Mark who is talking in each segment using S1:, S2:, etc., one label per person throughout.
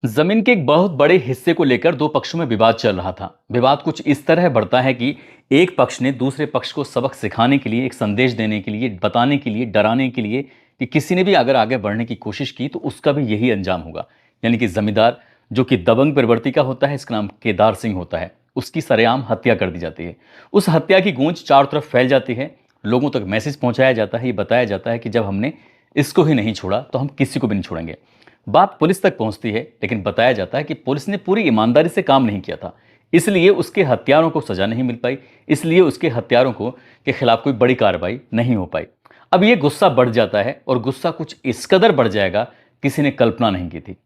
S1: जमीन के एक बहुत बड़े हिस्से को लेकर दो पक्षों में विवाद चल रहा था। विवाद कुछ इस तरह बढ़ता है कि एक पक्ष ने दूसरे पक्ष को सबक सिखाने के लिए, एक संदेश देने के लिए, बताने के लिए, डराने के लिए कि किसी ने भी अगर आगे बढ़ने की कोशिश की तो उसका भी यही अंजाम होगा। यानी कि जमींदार जो कि दबंग प्रवृत्ति का होता है, इसका नाम केदार सिंह होता है, उसकी सरेआम हत्या कर दी जाती है। उस हत्या की गूंज चारों तरफ फैल जाती है। लोगों तक मैसेज पहुंचाया जाता है, ये बताया जाता है कि जब हमने इसको ही नहीं छोड़ा तो हम किसी को भी नहीं छोड़ेंगे। बात पुलिस तक पहुंचती है, लेकिन बताया जाता है कि पुलिस ने पूरी ईमानदारी से काम नहीं किया था, इसलिए उसके हत्यारों को सजा नहीं मिल पाई, इसलिए उसके हत्यारों को के खिलाफ कोई बड़ी कार्रवाई नहीं हो पाई। अब ये गुस्सा बढ़ जाता है और गुस्सा कुछ इस कदर बढ़ जाएगा, किसी ने कल्पना नहीं की थी।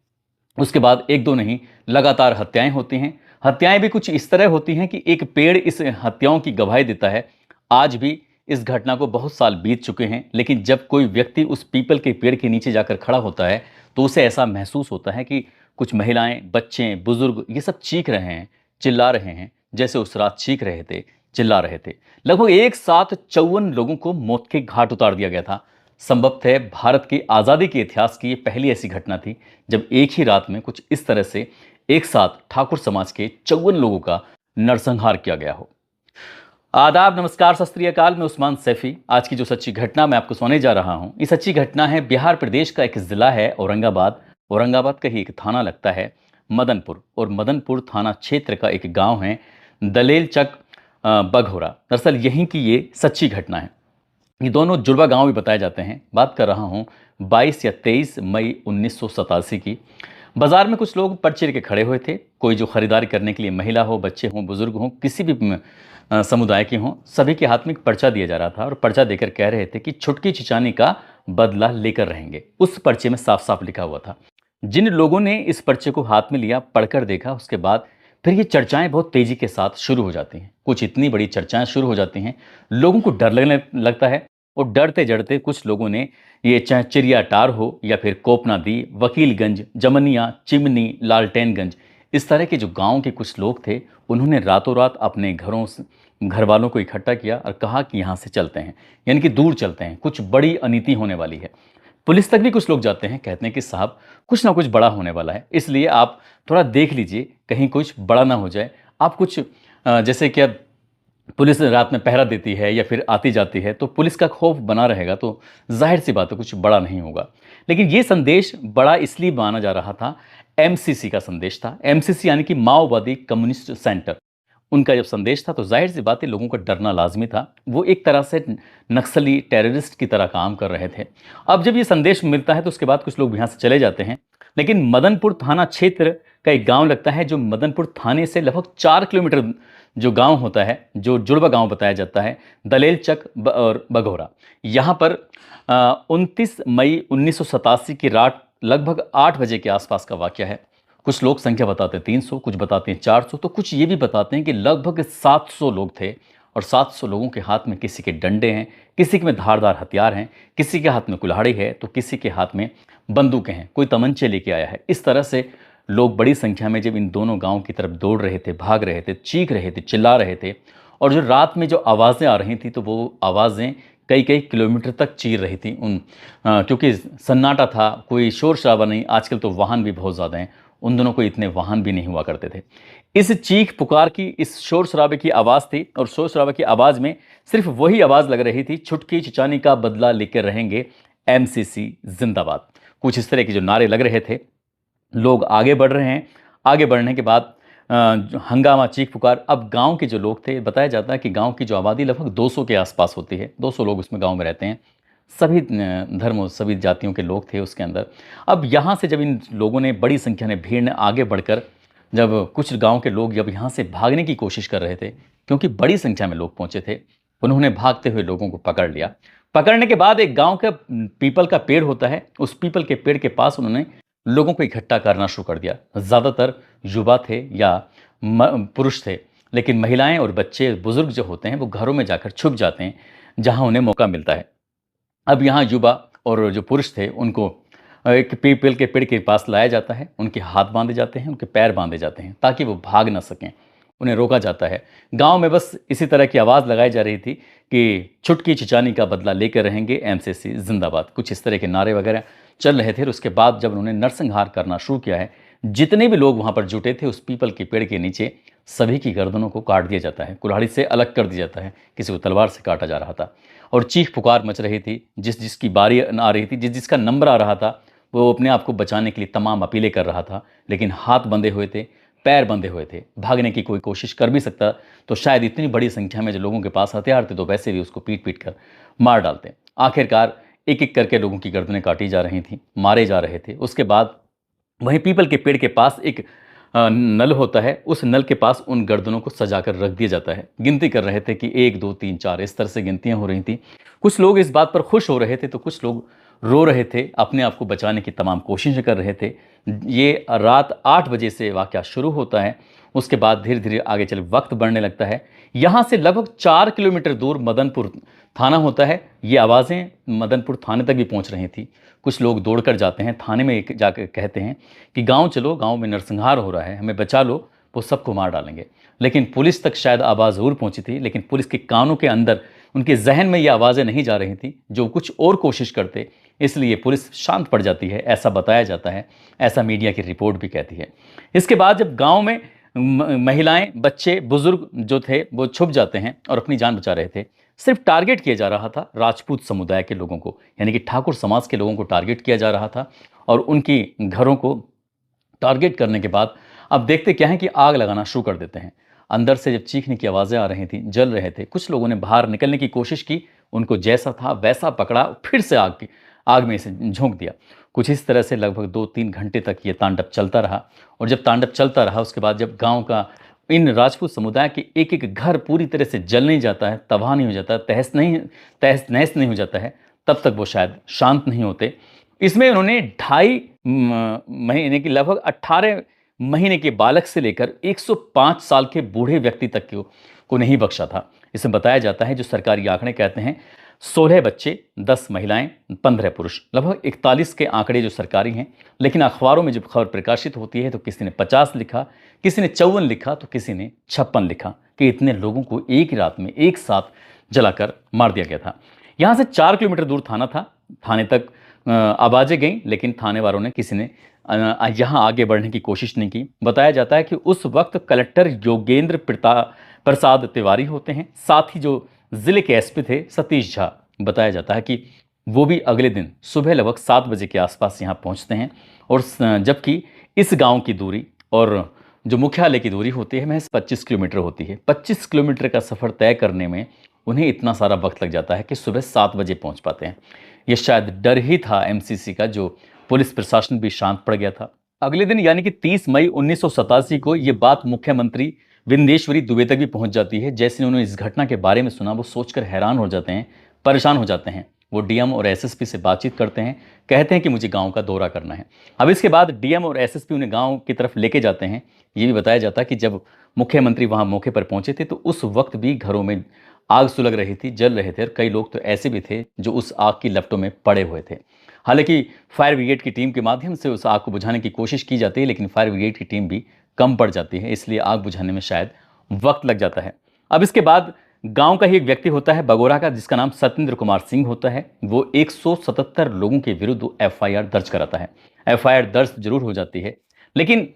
S1: उसके बाद एक दो नहीं, लगातार हत्याएं होती हैं। हत्याएं भी कुछ इस तरह होती हैं कि एक पेड़ इस हत्याओं की गवाही देता है। आज भी इस घटना को बहुत साल बीत चुके हैं, लेकिन जब कोई व्यक्ति उस पीपल के पेड़ के नीचे जाकर खड़ा होता है तो उसे ऐसा महसूस होता है कि कुछ महिलाएं, बच्चे, बुजुर्ग ये सब चीख रहे हैं, चिल्ला रहे हैं, जैसे उस रात चीख रहे थे, चिल्ला रहे थे। लगभग एक साथ 54 लोगों को मौत के घाट उतार दिया गया था। संभवतः भारत की आज़ादी के इतिहास की ये पहली ऐसी घटना थी जब एक ही रात में कुछ इस तरह से एक साथ ठाकुर समाज के 54 लोगों का नरसंहार किया गया हो। आदाब, नमस्कार, सत श्री अकाल। मैं उस्मान सैफी। आज की जो सच्ची घटना मैं आपको सुनाने जा रहा हूं, ये सच्ची घटना है बिहार प्रदेश का एक जिला है औरंगाबाद। औरंगाबाद का ही एक थाना लगता है मदनपुर, और मदनपुर थाना क्षेत्र का एक गांव है दलेल चक बघोरा। दरअसल यहीं की ये सच्ची घटना है। ये दोनों जुड़वा गांव भी बताए जाते हैं। बात कर रहा हूँ 22 या 23 मई 1987 की। बाजार में कुछ लोग पर्चे के खड़े हुए थे। कोई जो खरीदारी करने के लिए, महिला हो, बच्चे हों, बुजुर्ग हों, किसी भी समुदाय के हों, सभी के हाथ में एक पर्चा दिया जा रहा था और पर्चा देकर कह रहे थे कि छुटकी चिचानी का बदला लेकर रहेंगे। उस पर्चे में साफ साफ लिखा हुआ था। जिन लोगों ने इस पर्चे को हाथ में लिया, पढ़कर देखा, उसके बाद फिर ये चर्चाएं बहुत तेजी के साथ शुरू हो जाती हैं। कुछ इतनी बड़ी चर्चाएं शुरू हो जाती हैं, लोगों को डर लगने लगता है। और डरते डरते कुछ लोगों ने, ये चाहे चिड़ियाटार हो या फिर कोपनादी, वकीलगंज, जमनिया, चिमनी, लालटेनगंज, इस तरह के जो गांव के कुछ लोग थे, उन्होंने रातों रात अपने घर वालों को इकट्ठा किया और कहा कि यहाँ से चलते हैं, यानी कि दूर चलते हैं, कुछ बड़ी अनीति होने वाली है। पुलिस तक भी कुछ लोग जाते हैं, कहते हैं कि साहब कुछ ना कुछ बड़ा होने वाला है, इसलिए आप थोड़ा देख लीजिए, कहीं कुछ बड़ा ना हो जाए। आप कुछ जैसे कि अब पुलिस रात में पहरा देती है या फिर आती जाती है, तो पुलिस का खौफ बना रहेगा, तो जाहिर सी बात है कुछ बड़ा नहीं होगा। लेकिन ये संदेश बड़ा इसलिए माना जा रहा था, एमसीसी का संदेश था। एमसीसी यानी कि माओवादी कम्युनिस्ट सेंटर, उनका जब संदेश था तो जाहिर सी बात है लोगों का डरना लाजमी था। वो एक तरह से नक्सली, टेररिस्ट की तरह काम कर रहे थे। अब जब ये संदेश मिलता है तो उसके बाद कुछ लोग यहाँ से चले जाते हैं। लेकिन मदनपुर थाना क्षेत्र का एक गांव लगता है जो मदनपुर थाने से लगभग 4 किलोमीटर जो गांव होता है, जो जुड़वा गांव बताया जाता है, दलेल चक और बघोरा। यहाँ पर 29 मई 1987 की रात लगभग 8 बजे के आसपास का वाकया है। कुछ लोग संख्या बताते हैं 300, कुछ बताते हैं 400, तो कुछ ये भी बताते हैं कि लगभग 700 लोग थे। और 700 लोगों के हाथ में किसी के डंडे हैं, किसी के में धारदार हथियार हैं, किसी के हाथ में कुल्हाड़ी है, तो किसी के हाथ में बंदूकें हैं, कोई तमंचे लेके आया है। इस तरह से लोग बड़ी संख्या में जब इन दोनों गांव की तरफ दौड़ रहे थे, भाग रहे थे, चीख रहे थे, चिल्ला रहे थे, और जो रात में जो आवाज़ें आ रही थी तो वो आवाज़ें कई कई किलोमीटर तक चीर रही थी क्योंकि सन्नाटा था, कोई शोर शराबा नहीं। आजकल तो वाहन भी बहुत ज़्यादा हैं, उन दोनों को इतने वाहन भी नहीं हुआ करते थे। इस चीख पुकार की, इस शोर शराबे की आवाज़ थी, और शोर शराबे की आवाज़ में सिर्फ वही आवाज़ लग रही थी, छुटकी चिचानी का बदला लेकर रहेंगे, एमसीसी जिंदाबाद। कुछ इस तरह के जो नारे लग रहे थे। लोग आगे बढ़ रहे हैं। आगे बढ़ने के बाद हंगामा, चीख पुकार। अब गांव के जो लोग थे, बताया जाता है कि गांव की जो आबादी लगभग 200 के आसपास होती है, 200 लोग उसमें गांव में रहते हैं। सभी धर्मों, सभी जातियों के लोग थे उसके अंदर। अब यहाँ से जब इन लोगों ने, बड़ी संख्या में, भीड़ ने आगे बढ़कर, जब कुछ गांव के लोग जब यहाँ से भागने की कोशिश कर रहे थे, क्योंकि बड़ी संख्या में लोग पहुंचे थे, उन्होंने भागते हुए लोगों को पकड़ लिया। पकड़ने के बाद एक गांव का पीपल का पेड़ होता है, उस पीपल के पेड़ के पास उन्होंने लोगों को इकट्ठा करना शुरू कर दिया। ज़्यादातर युवा थे या पुरुष थे, लेकिन महिलाएं और बच्चे, बुजुर्ग जो होते हैं वो घरों में जाकर छुप जाते हैं जहां उन्हें मौका मिलता है। अब यहाँ युवा और जो पुरुष थे उनको एक पीपल के पेड़ के पास लाया जाता है, उनके हाथ बांधे जाते हैं, उनके पैर बांधे जाते हैं ताकि वो भाग ना सकें, उन्हें रोका जाता है। गांव में बस इसी तरह की आवाज़ लगाई जा रही थी कि छुटकी चिचानी का बदला लेकर रहेंगे, एमसीसी जिंदाबाद, कुछ इस तरह के नारे वगैरह चल रहे थे। और उसके बाद जब उन्होंने नरसंहार करना शुरू किया है, जितने भी लोग वहां पर जुटे थे उस पीपल के पेड़ के नीचे सभी की गर्दनों को काट दिया जाता है, कुल्हाड़ी से अलग कर दिया जाता है, किसी को तलवार से काटा जा रहा था। और चीख पुकार मच रही थी, जिस जिसकी बारी आ रही थी, जिस जिसका नंबर आ रहा था, वो अपने आप को बचाने के लिए तमाम अपीलें कर रहा था, लेकिन हाथ बंधे हुए थे, पैर बंधे हुए थे। भागने की कोई कोशिश कर भी सकता तो शायद इतनी बड़ी संख्या में जो लोगों के पास हथियार थे तो वैसे भी उसको पीट पीट कर मार डालते। आखिरकार एक एक करके लोगों की गर्दनें काटी जा रही थीं, मारे जा रहे थे। उसके बाद वहीं पीपल के पेड़ के पास एक नल होता है, उस नल के पास उन गर्दनों को सजाकर रख दिया जाता है। गिनती कर रहे थे कि 1 2 3 4, इस तरह से गिनतियां हो रही थी। कुछ लोग इस बात पर खुश हो रहे थे तो कुछ लोग रो रहे थे, अपने आप को बचाने की तमाम कोशिशें कर रहे थे। ये रात 8 बजे से वाक़या शुरू होता है। उसके बाद धीरे धीरे आगे चल वक्त बढ़ने लगता है। यहाँ से लगभग 4 किलोमीटर दूर मदनपुर थाना होता है। ये आवाज़ें मदनपुर थाने तक भी पहुँच रही थी। कुछ लोग दौड़कर जाते हैं थाने में, एक जाकर कहते हैं कि गांव चलो, गांव में नरसंहार हो रहा है, हमें बचा लो, वो सबको मार डालेंगे। लेकिन पुलिस तक शायद आवाज़ ज़रूर पहुंची थी, लेकिन पुलिस के कानों के अंदर, उनके जहन में ये आवाज़ें नहीं जा रही थी जो कुछ और कोशिश करते, इसलिए पुलिस शांत पड़ जाती है, ऐसा बताया जाता है, ऐसा मीडिया की रिपोर्ट भी कहती है। इसके बाद जब गाँव में महिलाएं, बच्चे, बुजुर्ग जो थे वो छुप जाते हैं और अपनी जान बचा रहे थे, सिर्फ टारगेट किया जा रहा था राजपूत समुदाय के लोगों को, यानी कि ठाकुर समाज के लोगों को टारगेट किया जा रहा था। और उनकी घरों को टारगेट करने के बाद अब देखते क्या है कि आग लगाना शुरू कर देते हैं। अंदर से जब चीखने की आवाज़ें आ रही थी, जल रहे थे, कुछ लोगों ने बाहर निकलने की कोशिश की, उनको जैसा था वैसा पकड़ा, फिर से आग में से झोंक दिया। कुछ इस तरह से लगभग 2-3 घंटे तक ये तांडव चलता रहा। और जब तांडव चलता रहा उसके बाद जब गांव का, इन राजपूत समुदाय के एक एक घर पूरी तरह से जल नहीं जाता है, तबाह नहीं हो जाता, तहस नहस नहीं हो जाता है, तब तक वो शायद शांत नहीं होते। इसमें उन्होंने 2.5 महीने की, लगभग 18 महीने के बालक से लेकर 105 साल के बूढ़े व्यक्ति तक को नहीं बख्शा था। इसमें बताया जाता है, जो सरकारी आंकड़े कहते हैं, 16 बच्चे, 10 महिलाएं, 15 पुरुष, लगभग 41 के आंकड़े जो सरकारी हैं। लेकिन अखबारों में जब खबर प्रकाशित होती है तो किसी ने 50 लिखा, किसी ने 54 लिखा, तो किसी ने 56 लिखा कि इतने लोगों को एक ही रात में एक साथ जलाकर मार दिया गया था। यहाँ से 4 किलोमीटर दूर थाना था। थाने तक आवाज़ें गईं, लेकिन थाने वालों ने, किसी ने यहाँ आगे बढ़ने की कोशिश नहीं की। बताया जाता है कि उस वक्त कलेक्टर योगेंद्र प्रसाद तिवारी होते हैं, साथ ही जो जिले के एसपी थे सतीश झा, बताया जाता है कि वो भी अगले दिन सुबह लगभग 7 बजे के आसपास यहाँ पहुँचते हैं। और जबकि इस गांव की दूरी और जो मुख्यालय की दूरी होती है महज 25 किलोमीटर होती है। 25 किलोमीटर का सफ़र तय करने में उन्हें इतना सारा वक्त लग जाता है कि सुबह 7 बजे पहुँच पाते हैं। ये शायद डर ही था एमसीसी का, जो पुलिस प्रशासन भी शांत पड़ गया था। अगले दिन यानी कि 30 मई 1987 को ये बात मुख्यमंत्री विंदेश्वरी दुबे तक भी पहुंच जाती है। जैसे उन्होंने इस घटना के बारे में सुना, वो सोचकर हैरान हो जाते हैं, परेशान हो जाते हैं। वो डीएम और एसएसपी से बातचीत करते हैं, कहते हैं कि मुझे गांव का दौरा करना है। अब इसके बाद डीएम और एसएसपी उन्हें गांव की तरफ लेके जाते हैं। ये भी बताया जाता है कि जब मुख्यमंत्री वहां मौके पर पहुंचे थे तो उस वक्त भी घरों में आग सुलग रही थी, जल रहे थे, और कई लोग तो ऐसे भी थे जो उस आग की लपटों में पड़े हुए थे। हालांकि फायर ब्रिगेड की टीम के माध्यम से उस आग को बुझाने की कोशिश की जाती है, लेकिन फायर ब्रिगेड की टीम भी कम पड़ जाती है, इसलिए आग बुझाने में शायद वक्त लग जाता है। अब इसके बाद गांव का ही एक व्यक्ति होता है बगोरा का, जिसका नाम सत्येंद्र कुमार सिंह होता है। वो 177 लोगों के विरुद्ध एफआईआर दर्ज कराता है। एफआईआर दर्ज जरूर हो जाती है, लेकिन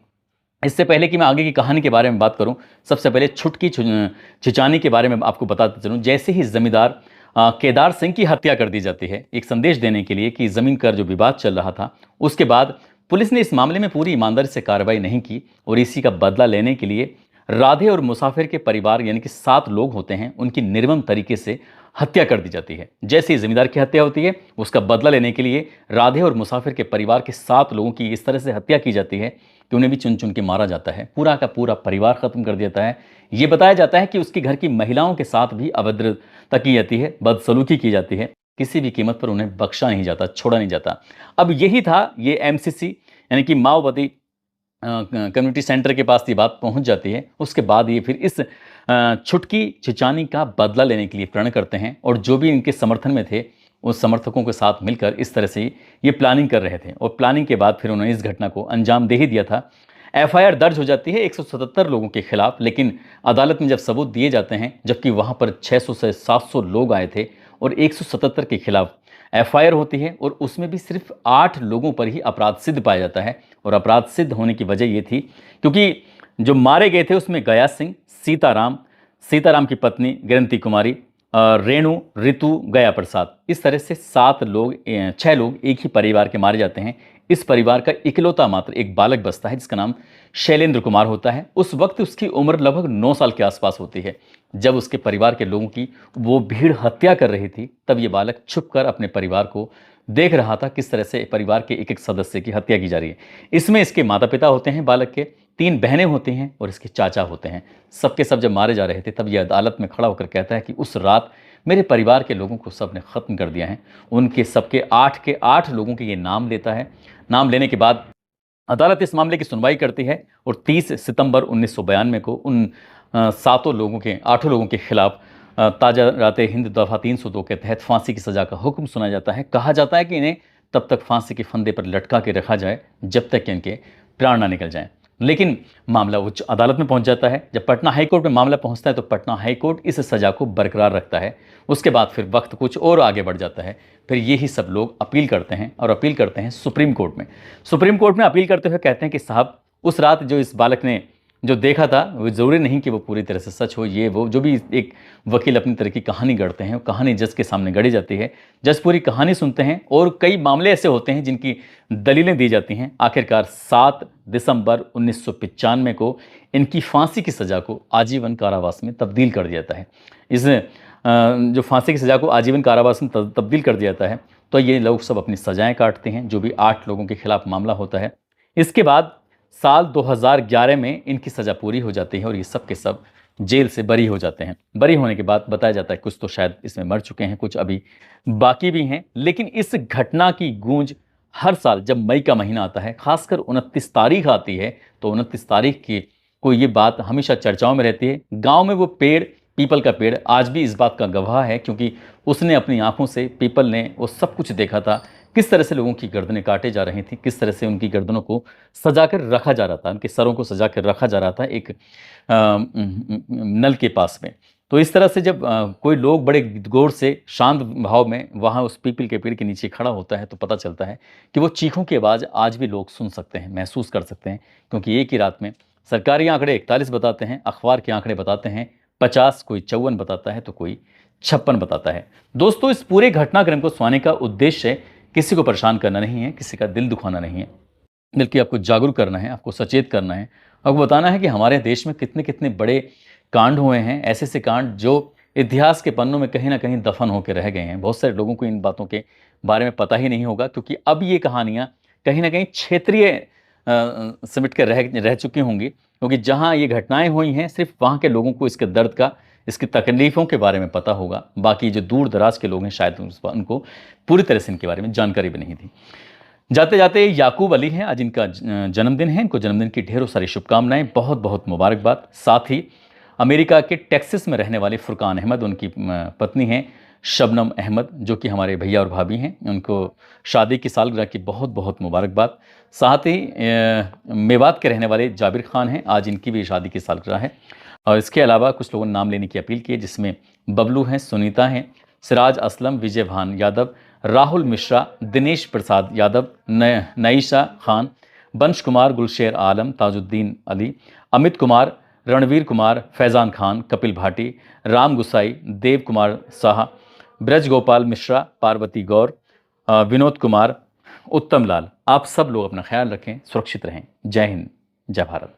S1: इससे पहले कि मैं आगे की कहानी के बारे में बात करूं, सबसे पहले छुटकी छिचानी के बारे में आपको बताते चलूं। जैसे ही जमींदार केदार सिंह की हत्या कर दी जाती है, एक संदेश देने के लिए कि जमीन का जो विवाद चल रहा था, उसके बाद पुलिस ने इस मामले में पूरी ईमानदारी से कार्रवाई नहीं की और इसी का बदला लेने के लिए राधे और मुसाफिर के परिवार, यानी कि 7 लोग होते हैं, उनकी निर्मम तरीके से हत्या कर दी जाती है। जैसे ही जमींदार की हत्या होती है, उसका बदला लेने के लिए राधे और मुसाफिर के परिवार के 7 लोगों की इस तरह से हत्या की जाती है कि उन्हें भी चुन चुन के मारा जाता है। पूरा का पूरा परिवार खत्म कर दिया जाता है। ये बताया जाता है कि उसके घर की महिलाओं के साथ भी अभद्रता की जाती है, बदसलूकी की जाती है। किसी भी कीमत पर उन्हें बख्शा नहीं जाता, छोड़ा नहीं जाता। अब यही था ये एमसीसी, यानी कि माओवादी कम्युनिटी सेंटर के पास ये बात पहुंच जाती है। उसके बाद ये फिर इस छुटकी छिचानी का बदला लेने के लिए प्रण करते हैं, और जो भी इनके समर्थन में थे उस समर्थकों के साथ मिलकर इस तरह से ये प्लानिंग कर रहे थे। और प्लानिंग के बाद फिर उन्होंने इस घटना को अंजाम दे ही दिया था। एफआईआर दर्ज हो जाती है 177 लोगों के खिलाफ, लेकिन अदालत में जब सबूत दिए जाते हैं, जबकि वहाँ पर 600 से 700 लोग आए थे और 177 के खिलाफ एफआईआर होती है और उसमें भी सिर्फ 8 लोगों पर ही अपराध सिद्ध पाया जाता है। और अपराध सिद्ध होने की वजह ये थी क्योंकि जो मारे गए थे उसमें गया सिंह, सीताराम, सीताराम की पत्नी गिरंती कुमारी, रेणु, ऋतु, गया प्रसाद, इस तरह से 7 लोग 6 लोग एक ही परिवार के मारे जाते हैं। इस परिवार का इकलौता मात्र एक बालक बचता है जिसका नाम शैलेंद्र कुमार होता है। उस वक्त उसकी उम्र लगभग 9 साल के आसपास होती है। जब उसके परिवार के लोगों की वो भीड़ हत्या कर रही थी तब ये बालक छुपकर अपने परिवार को देख रहा था किस तरह से परिवार के एक एक सदस्य की हत्या की जा रही है। इसमें इसके माता पिता होते हैं बालक के, 3 बहनें होती हैं और इसके चाचा होते हैं। सबके सब जब मारे जा रहे थे तब यह अदालत में खड़ा होकर कहता है कि उस रात मेरे परिवार के लोगों को सबने ख़त्म कर दिया है। उनके सबके 8 के 8 लोगों के ये नाम लेता है। नाम लेने के बाद अदालत इस मामले की सुनवाई करती है और 30 सितंबर 1992 को उन 7 लोगों के 8 लोगों के खिलाफ ताज़ा हिंद दफ़ा 302 के तहत फांसी की सज़ा का हुक्म सुना जाता है। कहा जाता है कि इन्हें तब तक फांसी के फंदे पर लटका के रखा जाए जब तक कि इनके प्राण ना निकल जाएं। लेकिन मामला उच्च अदालत में पहुंच जाता है। जब पटना हाईकोर्ट में मामला पहुंचता है तो पटना हाईकोर्ट इस सज़ा को बरकरार रखता है। उसके बाद फिर वक्त कुछ और आगे बढ़ जाता है। फिर यही सब लोग अपील करते हैं और अपील करते हैं सुप्रीम कोर्ट में। सुप्रीम कोर्ट में अपील करते हुए कहते हैं कि साहब उस रात जो इस बालक ने जो देखा था वो ज़रूरी नहीं कि वो पूरी तरह से सच हो। ये वो जो भी एक वकील अपनी तरह की कहानी गढ़ते हैं, कहानी जज के सामने गढ़ी जाती है। जज पूरी कहानी सुनते हैं और कई मामले ऐसे होते हैं जिनकी दलीलें दी जाती हैं। आखिरकार 7 दिसंबर 1995 को इनकी फांसी की सज़ा को आजीवन कारावास में तब्दील कर दिया जाता है। इस जो फांसी की सज़ा को आजीवन कारावास में तब्दील कर दिया जाता है तो ये लोग सब अपनी सज़ाएँ काटते हैं, जो भी 8 लोगों के खिलाफ मामला होता है। इसके बाद साल 2011 में इनकी सज़ा पूरी हो जाती है और ये सब के सब जेल से बरी हो जाते हैं। बरी होने के बाद बताया जाता है कुछ तो शायद इसमें मर चुके हैं, कुछ अभी बाकी भी हैं। लेकिन इस घटना की गूंज हर साल जब मई का महीना आता है, खासकर 29 तारीख आती है, तो 29 तारीख की को ये बात हमेशा चर्चाओं में रहती है। गांव में वो पेड़, पीपल का पेड़ आज भी इस बात का गवाह है क्योंकि उसने अपनी आंखों से, पीपल ने वो सब कुछ देखा था, किस तरह से लोगों की गर्दनें काटे जा रही थी, किस तरह से उनकी गर्दनों को सजा कर रखा जा रहा था, उनके सरों को सजा कर रखा जा रहा था एक नल के पास में। तो इस तरह से जब कोई लोग बड़े गौर से शांत भाव में वहाँ उस पीपल के पेड़ के नीचे खड़ा होता है तो पता चलता है कि वो चीखों की आवाज़ आज भी लोग सुन सकते हैं, महसूस कर सकते हैं। क्योंकि एक ही रात में सरकारी आंकड़े 41 बताते हैं, अखबार के आंकड़े बताते हैं 50, कोई 54 बताता है तो कोई 56 बताता है। दोस्तों, इस पूरे घटनाक्रम को सुनाने का उद्देश्य किसी को परेशान करना नहीं है, किसी का दिल दुखाना नहीं है, बल्कि आपको जागरूक करना है, आपको सचेत करना है, आपको बताना है कि हमारे देश में कितने कितने बड़े कांड हुए हैं, ऐसे ऐसे कांड जो इतिहास के पन्नों में कहीं ना कहीं दफन होकर रह गए हैं। बहुत सारे लोगों को इन बातों के बारे में पता ही नहीं होगा क्योंकि अब ये कहानियाँ कहीं ना कहीं क्षेत्रीय सिमट कर रह चुकी होंगी। क्योंकि जहाँ ये घटनाएं हुई हैं सिर्फ वहाँ के लोगों को इसके दर्द का, इसकी तकलीफ़ों के बारे में पता होगा। बाकी जो दूर दराज के लोग हैं शायद उनको पूरी तरह से इनके बारे में जानकारी भी नहीं थी। जाते जाते याकूब अली हैं, आज इनका जन्मदिन है। इनको जन्मदिन की ढेरों सारी शुभकामनाएं, बहुत बहुत मुबारकबाद। साथ ही अमेरिका के टेक्सास में रहने वाले फुरकान अहमद, उनकी पत्नी हैं शबनम अहमद, जो कि हमारे भैया और भाभी हैं, उनको शादी की सालगिरह की बहुत बहुत मुबारकबाद। साथ ही मेवात के रहने वाले जाबिर खान हैं, आज इनकी भी शादी की सालगिरह है। और इसके अलावा कुछ लोगों ने नाम लेने की अपील की है, जिसमें बबलू हैं, सुनीता हैं, सिराज असलम, विजय भान यादव, राहुल मिश्रा, दिनेश प्रसाद यादव, नईशा खान, बंश कुमार, गुलशेर आलम, ताजुद्दीन अली, अमित कुमार, रणवीर कुमार, फैज़ान खान, कपिल भाटी, राम गुसाई, देव कुमार साहा, ब्रज गोपाल मिश्रा, पार्वती गौर, विनोद कुमार, उत्तम लाल। आप सब लोग अपना ख्याल रखें, सुरक्षित रहें। जय हिंद, जय भारत।